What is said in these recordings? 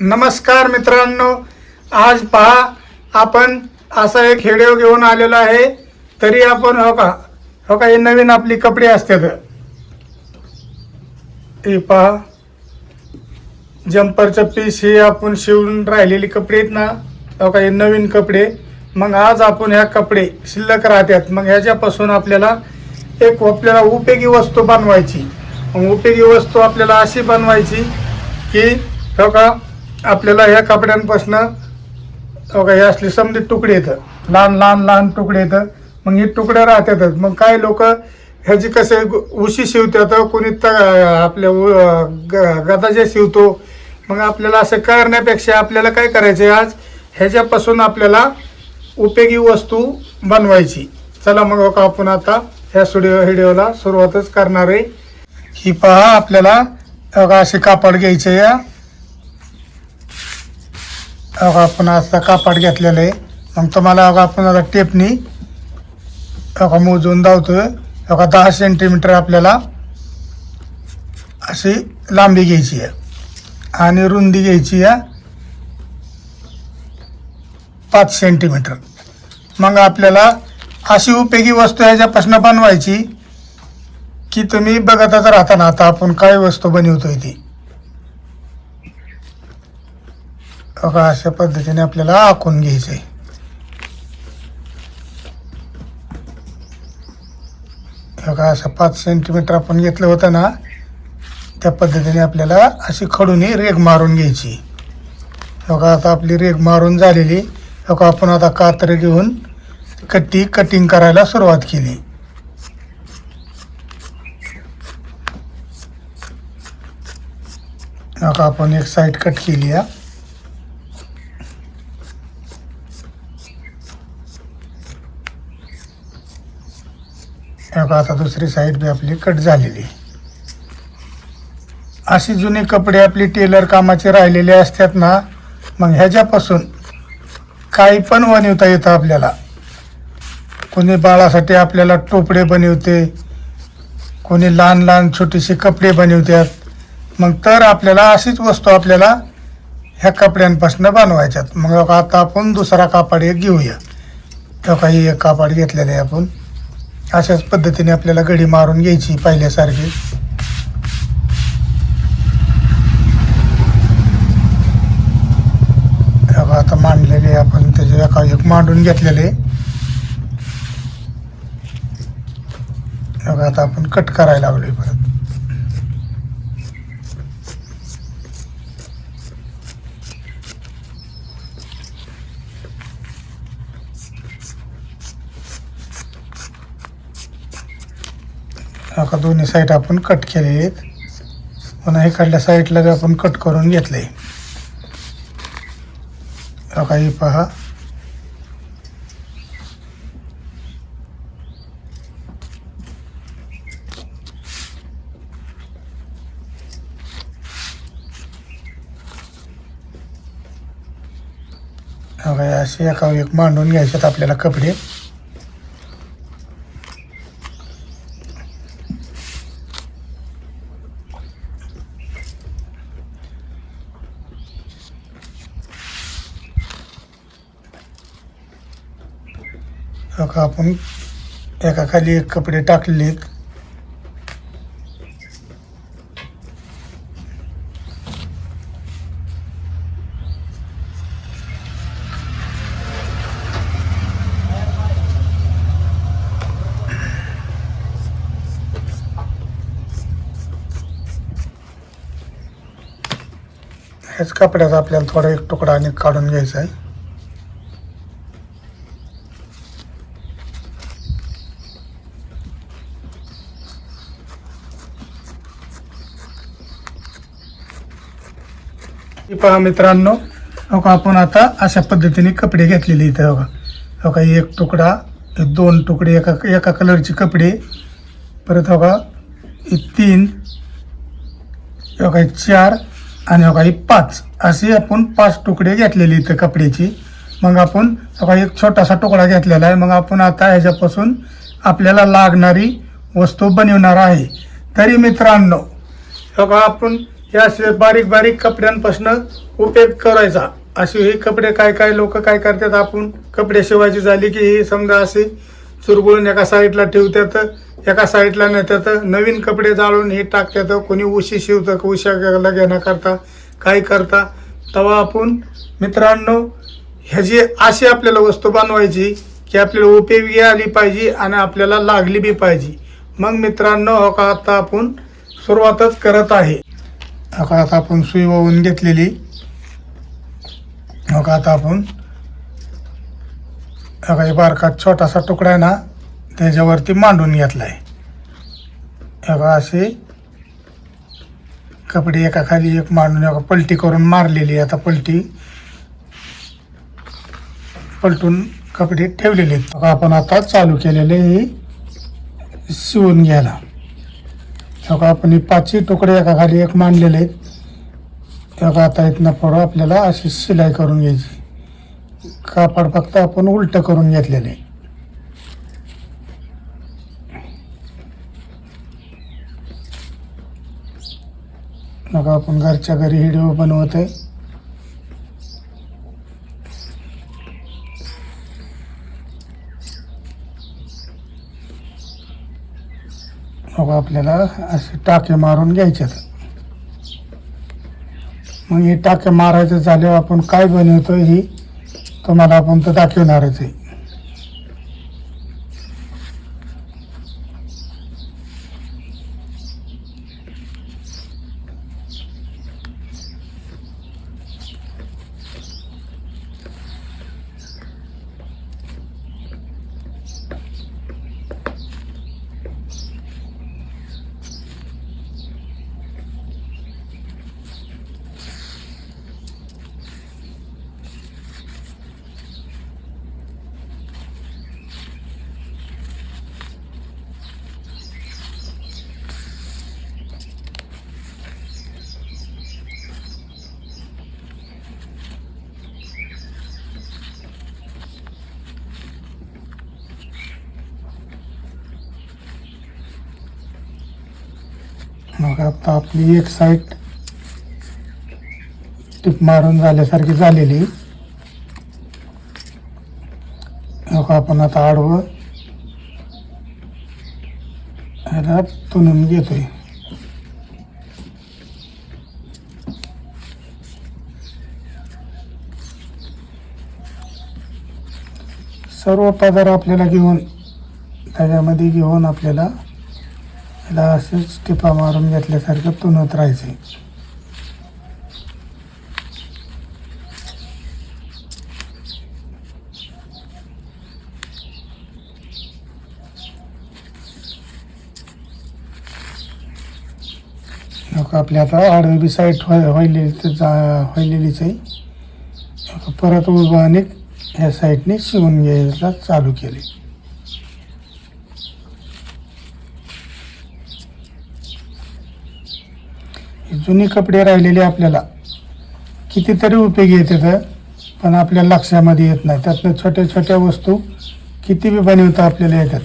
नमस्कार मित्रांनो, आज पहा आपण असा एक व्हिडिओ घेऊन आलेलो आहे. तरी आपण हो का हे नवीन आपली कपडे असतात. हे पहा जम्परचं पीस हे आपण शिवून राहिलेली कपडे आहेत ना. हो का हे नवीन कपडे. मग आज आपण ह्या कपडे शिल्लक राहतात. मग ह्याच्यापासून आपल्याला एक उपयोगी वस्तू बनवायची. मग उपयोगी वस्तू आपल्याला अशी बनवायची की हो का आपल्याला ह्या कपड्यांपासून हो का हे असले समजे तुकडे येतं, लहान तुकडे येतं. मग हे तुकडे राहतातच. मग काही लोक ह्याची कसे उशी शिवतात, कोणी आपल्या गदाजे शिवतो. मग आपल्याला असं करण्यापेक्षा आपल्याला काय करायचं, आज ह्याच्यापासून आपल्याला उपयोगी वस्तू बनवायची. चला मग हो आपण आता ह्या व्हिडिओला सुरुवातच करणार आहे. ही पहा आपल्याला असे कापड घ्यायचे. या आपण आता कापड घेतलेलं आहे. मग तुम्हाला आपण आता टेपनी मोजून धावतोय. 10 सेंटीमीटर आपल्याला अशी लांबी घ्यायची आहे आणि रुंदी घ्यायची आहे 5 सेंटीमीटर. मग आपल्याला अशी उपयोगी वस्तू ह्याच्यापासून बनवायची की तुम्ही बघतच राहता ना. आता आपण काय वस्तू बनवतोय ती बघा अशा पद्धतीने आपल्याला आखून घ्यायचंय. बघा असं 5 सेंटीमीटर आपण घेतलं होतं ना, त्या पद्धतीने आपल्याला अशी खडूनी रेघ मारून घ्यायची. बघा आता आपली रेघ मारून झालेली. बघा आपण आता कात्री घेऊन कटिंग करायला सुरुवात केली. बघा आपण एक साईड कट केली आहे. आता दुसरी साईड बी आपली कट झालेली. अशी जुनी कपडे आपली टेलर कामाचे राहिलेले असतात ना. मग ह्याच्यापासून काही पण बनवता येतं आपल्याला. कोणी बाळासाठी आपल्याला टोपडे बनवते, कोणी लहान छोटीशी कपडे बनवतात. मग तर आपल्याला अशीच वस्तू आपल्याला ह्या कपड्यांपासून बनवायच्यात. मग आता आपण दुसरा कापड एक घेऊया. काही एक कापड घेतलेलं आहे आपण. अशाच पद्धतीने आपल्याला घडी मारून घ्यायची पहिल्यासारखी. आता मांडलेले आपण त्याचे एक मांडून घेतलेले. आता आपण कट करायला लागलोय परत. आता दोन्ही साईड आपण कट केलेले आहेत. पुन्हा इकडल्या साईडला बी आपण कट करून घेतले. काही पहा असे एका एक मांडून घ्यायच्यात आपल्याला कपडे. आपण एका खाली एक कपडे टाकलेले आहेत. ह्याच कपड्याचा आपल्याला थोडा एक तुकडा आणि काढून घ्यायचा आहे. पहा मित्रांनो, आपण आता अशा पद्धतीने कपडे घेतलेले इथं. बघा एक तुकडा, 2 तुकडे एका कलरचे कपडे, परत 3, 4 आणि 5 असे आपण 5 तुकडे घेतलेले इथं कपड्याची. मग आपण एक छोटासा तुकडा घेतलेला आहे. मग आपण आता ह्याच्यापासून आपल्याला लागणारी वस्तू बनवणार आहे. तरी मित्रांनो आपण या असे बारीक बारीक कपड्यांपासून उपयोग करायचा. असे हे कपडे काय लोक काय करतात, आपण कपडे शिवायची झाली की हे समजा असे चुरगुळून एका साईडला ठेवतात, एका साईडला नेतात, नवीन कपडे जाळून हे टाकतात. कोणी उशी शिवतं, उशाला घेण्याकरता काय करता. तेव्हा आपण मित्रांनो ह्याची अशी आपल्याला वस्तू बनवायची की आपल्याला उपयोगी आली पाहिजे आणि आपल्याला लागली बी पाहिजे. मग मित्रांनो हो का आता आपण सुरुवातच करत आहे. हो का आता आपण सुई वाहून घेतलेली. हो का आता आपण हो का बारका छोटासा तुकडा आहे ना त्याच्यावरती मांडून घेतला आहे. हो का असे कपडे एका खाली एक मांडून एका पलटी करून मारलेली. आता पलटून कपडे ठेवलेले आहेत. आपण आता चालू केलेले हे शिवून घ्यायला. बघा आपण हे 5 तुकडे एका खाली एक मांडलेले आहेत. बघा आता इथनं पुढं आपल्याला अशी शिलाई करून घ्यायची. कापड फक्त आपण उलट करून घेतलेले. बघा आपण घरच्या घरी व्हिडिओ बनवत आहे. बघा आपल्याला असे टाके मारून घ्यायचे. मग हे टाके मारायचे झाल्यावर आपण काय बनवतो ही तुम्हाला आपण तर दाखवणारच आहे. मग आता आपली एक साईड टिप मारून झाल्यासारखी झालेली. मग आपण आता आडवं ह्याला तुणून घेतोय. सर्व पदार्थ आपल्याला घेऊन त्याच्यामध्ये घेऊन आपल्याला याला असेच टिपा मारून घेतल्यासारखं तुणत राहायचे. आपल्या आता आडवी बी साईड व्हायलेलीच आहे. परत उभं आणि ह्या साईडने शिवून घ्यायला चालू केले. जुनी कपडे राहिलेले आपल्याला कितीतरी उपयोगी येतात, पण आपल्या लक्षामध्ये येत नाही. त्यातनं छोट्या छोट्या वस्तू किती बी बनवता आपल्याला येतात.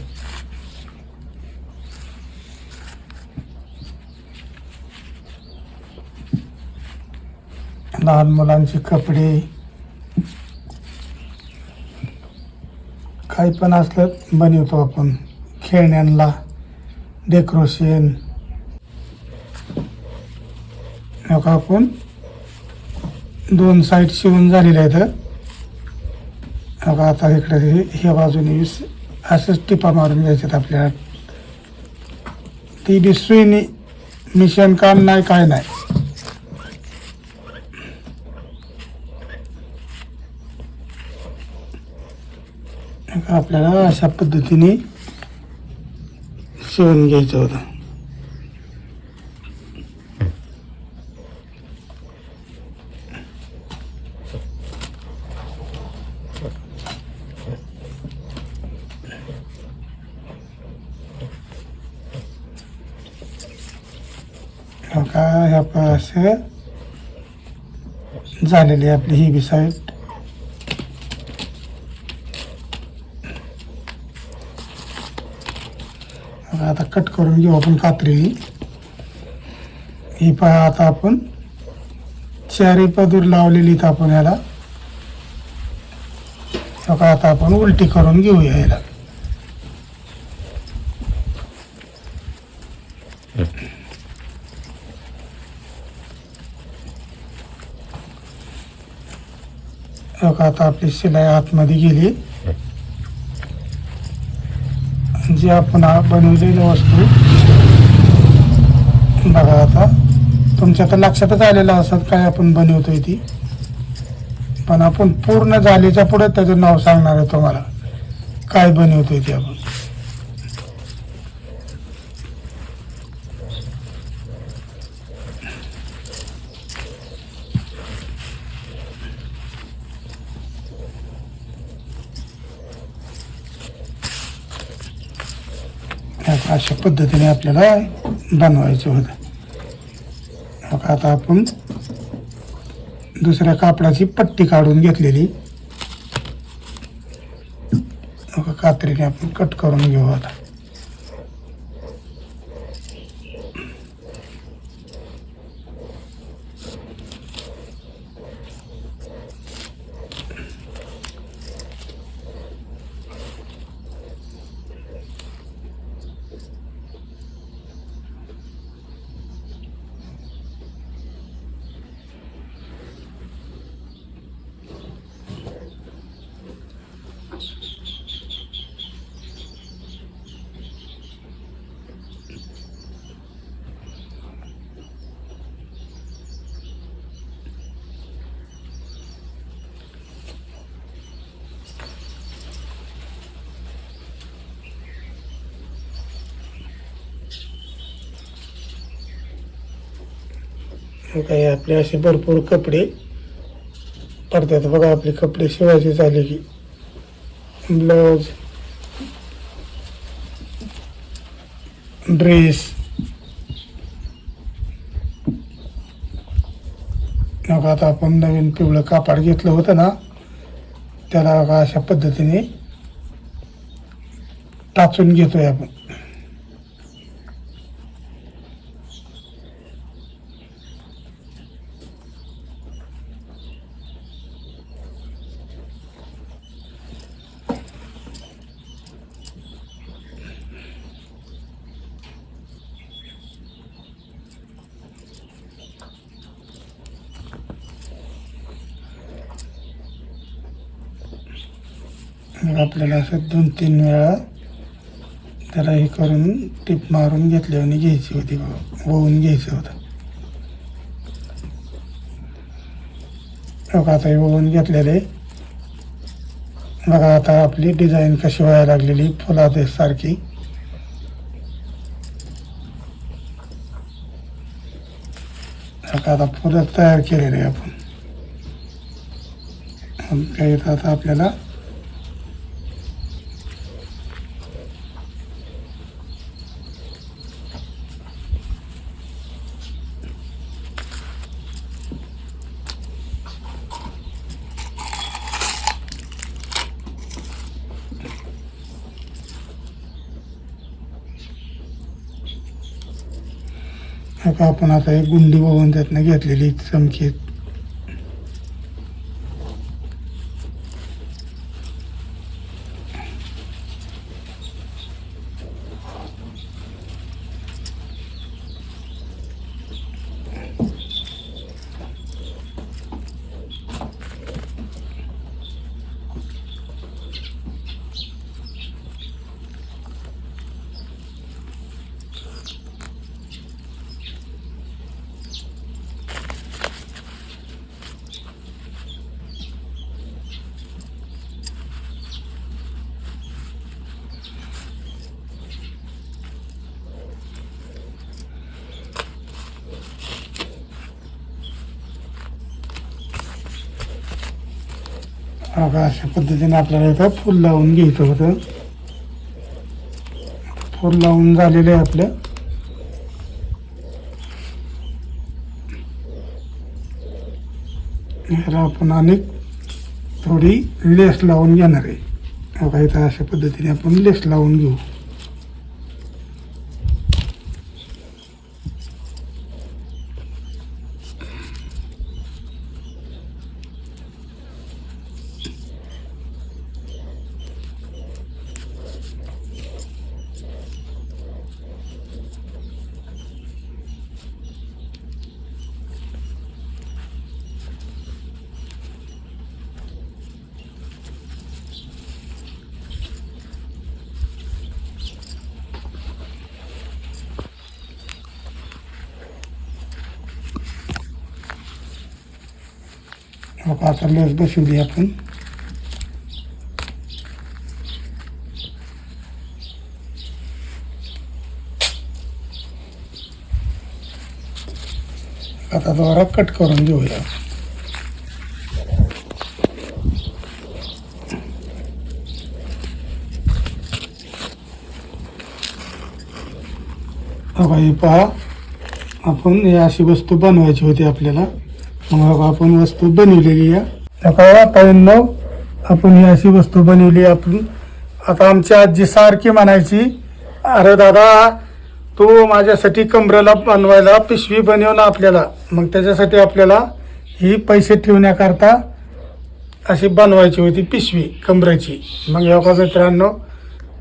लहान मुलांचे कपडे काही पण असलं बनवतो आपण. खेळण्यांना डेकोरेशन आपण 2 साईड शिवून झालेले आहेत. आता इकडे ह्या बाजूने असंच टिपा मारून घ्यायच्यात आपल्याला. ती बी सुईनी, मिशन काम नाही काय नाही. आपल्याला अशा पद्धतीने शिवून घ्यायचं होतं. ह्या असं झालेली आपली ही बी साईड. आता कट करून घेऊ आपण कात्री. ही पहा आता आपण चारी पदूर लावलेली इथं आपण याला बघा. आता आपण उलटी करून घेऊया याला. बघा आता आपली शिलाई आतमध्ये गेली. जी आपण बनवलेली वस्तू बघा आता तुमच्या तर लक्षातच आलेलं असत काय आपण बनवतोय ती. पण आपण पूर्ण झालीच्या पुढे त्याचं नाव सांगणार आहे तुम्हाला काय बनवतोय ते आपण. अशा पद्धतीने आपल्याला बनवायचं होतं. मग आता आपण दुसऱ्या कापडाची पट्टी काढून घेतलेली कात्रीने आपण कट करून घेऊ. आता काही आपले असे भरपूर कपडे पडतात बघा. आपले कपडे शिवायचे झाले की ब्लाउज, ड्रेस मग आता आपण नवीन पिवळं कापड घेतलं होतं ना त्याला बघा अशा पद्धतीने टाचून घेतोय आपण. आपल्याला असं 2-3 वेळा त्याला हे करून टिप मारून घेतल्याने घ्यायची होती बघा. वळून घ्यायचं होतं. बघा आता हे वळून घेतलेले बघा. आता आपली डिझाईन कशी व्हायला लागलेली फुलासारखी. आता फुलं तयार केलेले आपण. काही आता आपल्याला आपण आता एक गुंडी वळून त्यातनं घेतलेली चमकी. बघा अशा पद्धतीने आपल्याला इथं फुल लावून घ्यायचं होतं. फुल लावून झालेलं आहे आपलं. ह्याला आपण अनेक थोडी लेस लावून घेणार आहे. बघा इथं अशा पद्धतीने आपण लेस लावून घेऊ. आता लस बसवली आपण. आता दोरा कट करून घेऊया. हे पहा, आपण ही अशी वस्तू बनवायची होती आपल्याला. मग आपण वस्तू बनवलेली आहे. ताईंनो, आपण ही अशी वस्तू बनवली आपण. आता आमची आजी सारखी म्हणायची, अरे दादा तू माझ्यासाठी कमरेला बनवायला पिशवी बनव ना आपल्याला. मग त्याच्यासाठी आपल्याला ही पैसे ठेवण्याकरता अशी बनवायची होती पिशवी कमरेची. मग एवढा मित्रांनो,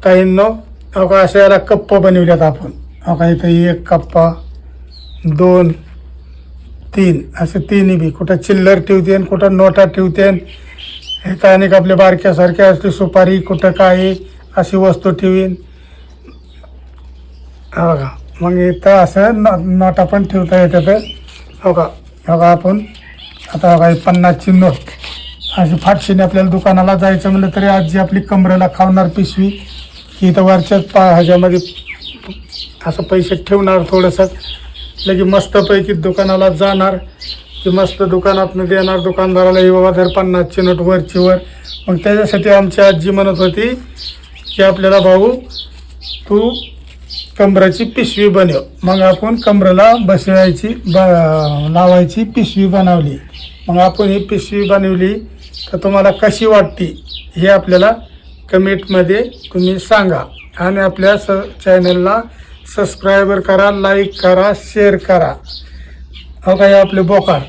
ताईंनो, एवढा अशा याला कप्प बनवल्यात आपण. एवढा इथं 1 कप्पा, 2, 3 असे तिन्ही बी. कुठं चिल्लर ठेवते, कुठं नोटा ठेवते. इथं अनेक आपल्या बारक्यासारख्या असते सुपारी, कुठं काय अशी वस्तू ठेवीन. बघा, मग इथं असं नोटा पण ठेवता येतात. बघा आपण आता बघा 50ची नोट अशी फाटशीने आपल्याला दुकानाला जायचं म्हणलं तरी आजी आपली कमरेला खावणार पिशवी की इथं वरच्याच ह्याच्यामध्ये असं पैसे ठेवणार थोडंसं. लगे मस्तपैकी दुकानाला जाणार की मस्त दुकानातनं देणार दुकानदाराला, ही बाबा धर 50ची नोट वरची वर. मग त्याच्यासाठी आमची आजी म्हणत होती की आपल्याला भाऊ तू कमरेची पिशवी बनव. मग आपण कमरेला बसवायची लावायची पिशवी बनवली. मग आपण ही पिशवी बनवली तर तुम्हाला कशी वाटते हे आपल्याला कमेंटमध्ये तुम्ही सांगा. आणि आपल्या चॅनलला सबस्क्राईबर करा, लाईक करा, शेअर करा. हो का, हे आपले बोकाड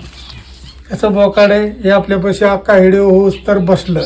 कसं बोकाड आहे हे आपल्यापाशी अख्खा व्हिडिओ होऊस तर बसलं.